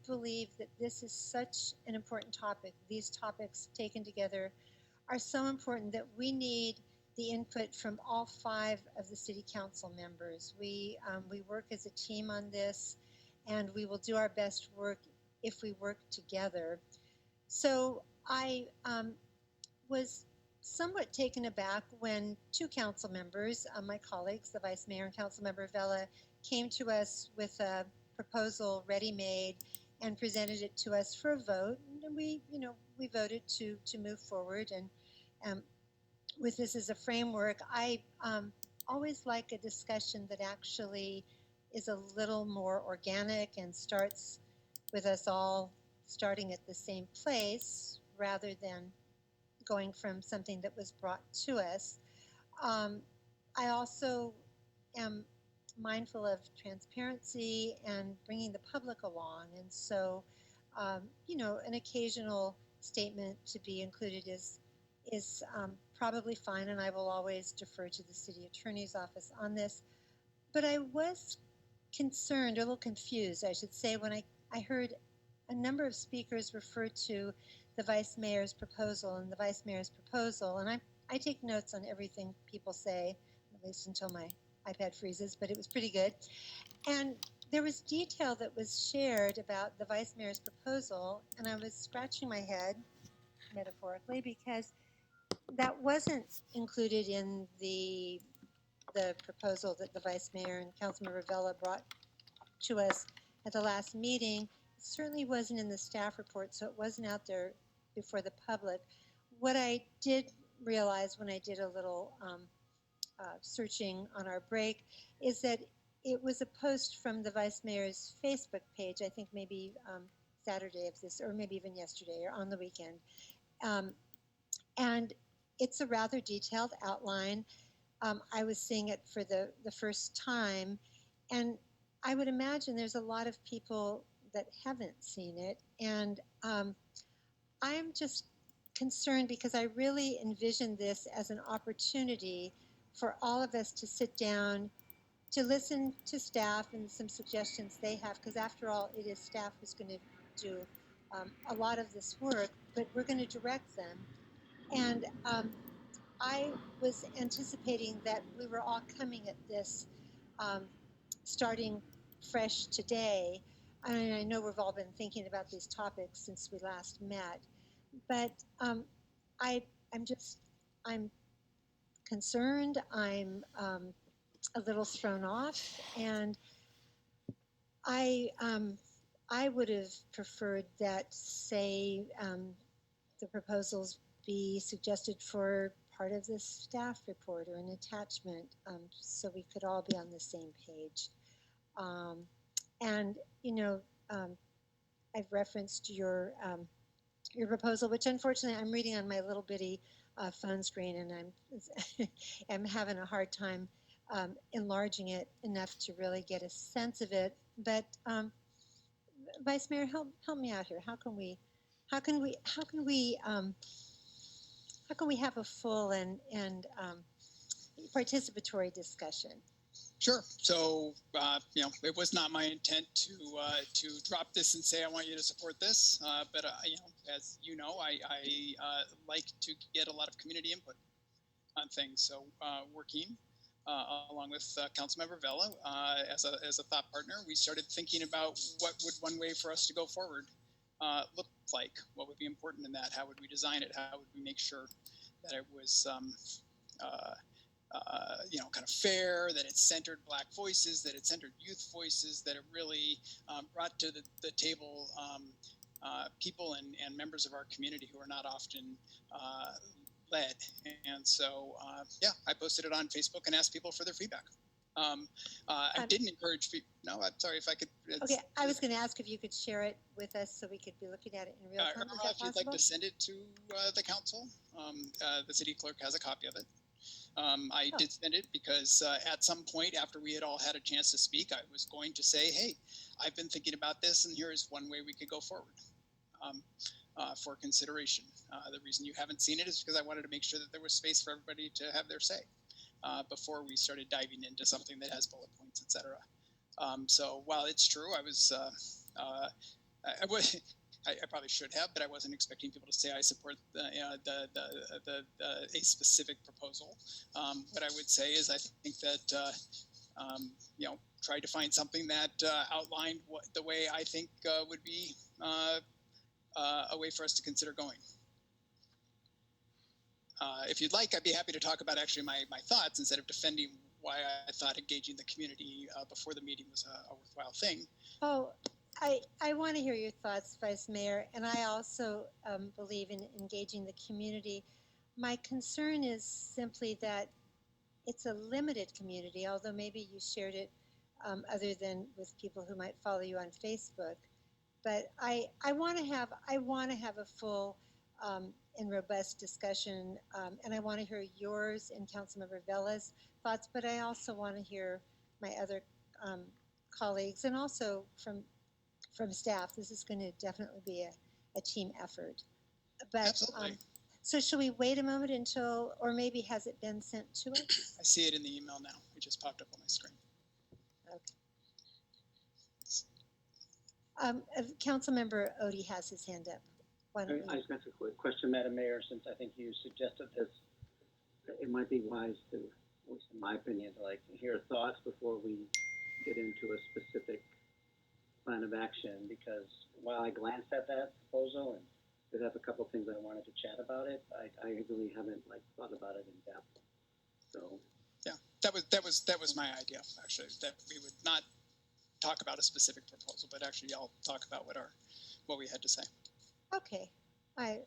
believe that this is such an important topic. These topics taken together are so important that we need the input from all five of the city council members. We work as a team on this, and we will do our best work if we work together. So I was somewhat taken aback when two council members, my colleagues, the vice mayor and council member Vella, came to us with a proposal ready-made and presented it to us for a vote. And we voted to move forward. And with this as a framework, I always like a discussion that actually is a little more organic and starts with us all starting at the same place rather than going from something that was brought to us. Um, I also am mindful of transparency and bringing the public along. And so, an occasional statement to be included is probably fine, and I will always defer to the city attorney's office on this. But I was concerned, or a little confused, I should say, when I heard a number of speakers refer to the vice mayor's proposal and the vice mayor's proposal. And I take notes on everything people say, at least until my iPad freezes, but it was pretty good. And there was detail that was shared about the vice mayor's proposal, and I was scratching my head, metaphorically, because that wasn't included in the proposal that the vice mayor and Councilmember Vella brought to us at the last meeting. It certainly wasn't in the staff report, so it wasn't out there before the public. What I did realize when I did a little searching on our break is that it was a post from the vice mayor's Facebook page, I think maybe Saturday of this, or maybe even yesterday or on the weekend. And it's a rather detailed outline. I was seeing it for the first time, and I would imagine there's a lot of people that haven't seen it. And I'm just concerned because I really envision this as an opportunity for all of us to sit down, to listen to staff and some suggestions they have, because after all, it is staff who's going to do a lot of this work, but we're going to direct them. And I was anticipating that we were all coming at this starting fresh today. And I know we've all been thinking about these topics since we last met, but I'm concerned. I'm a little thrown off, and I would have preferred that, say, the proposals be suggested for part of the staff report or an attachment, so we could all be on the same page. And I've referenced your proposal, which unfortunately I'm reading on my little bitty phone screen, and I'm having a hard time enlarging it enough to really get a sense of it. But Vice Mayor, help me out here. How can we have a full and participatory discussion? Sure. So, it was not my intent to drop this and say I want you to support this, but as you know, I like to get a lot of community input on things. So, working along with Councilmember Vella as a thought partner, we started thinking about what would one way for us to go forward look like. What would be important in that? How would we design it? How would we make sure that it was kind of fair, that it centered Black voices, that it centered youth voices, that it really brought to the table people and members of our community who are not often led. And so, I posted it on Facebook and asked people for their feedback. I didn't encourage people. No, I'm sorry if I could. Okay, I was going to ask if you could share it with us so we could be looking at it in real time. Is that if you'd like to send it to the council, the city clerk has a copy of it. I did send it because at some point after we had all had a chance to speak, I was going to say, hey, I've been thinking about this, and here is one way we could go forward for consideration. The reason you haven't seen it is because I wanted to make sure that there was space for everybody to have their say before we started diving into something that has bullet points, etc. So while it's true, I was I was. I probably should have, but I wasn't expecting people to say I support a specific proposal. What I would say is I think that tried to find something that outlined the way I think would be a way for us to consider going. If you'd like, I'd be happy to talk about actually my thoughts instead of defending why I thought engaging the community before the meeting was a worthwhile thing. Oh, I want to hear your thoughts, Vice Mayor, and I also believe in engaging the community. My concern is simply that it's a limited community, although maybe you shared it other than with people who might follow you on Facebook. But I want to have a full and robust discussion, and I want to hear yours and Councilmember Vela's thoughts. But I also want to hear my other colleagues and also from staff. This is going to definitely be a team effort. But so should we wait a moment until, or maybe has it been sent to us? I see it in the email now. It just popped up on my screen. Okay. Councilmember Odie has his hand up. I just got a quick question, Madam Mayor, since I think you suggested this. It might be wise to, at least in my opinion, to hear thoughts before we get into a specific plan of action, because while I glanced at that proposal and did have a couple of things I wanted to chat about it, I really haven't thought about it in depth. So yeah, that was my idea, actually, that we would not talk about a specific proposal, but actually all talk about what we had to say. Okay,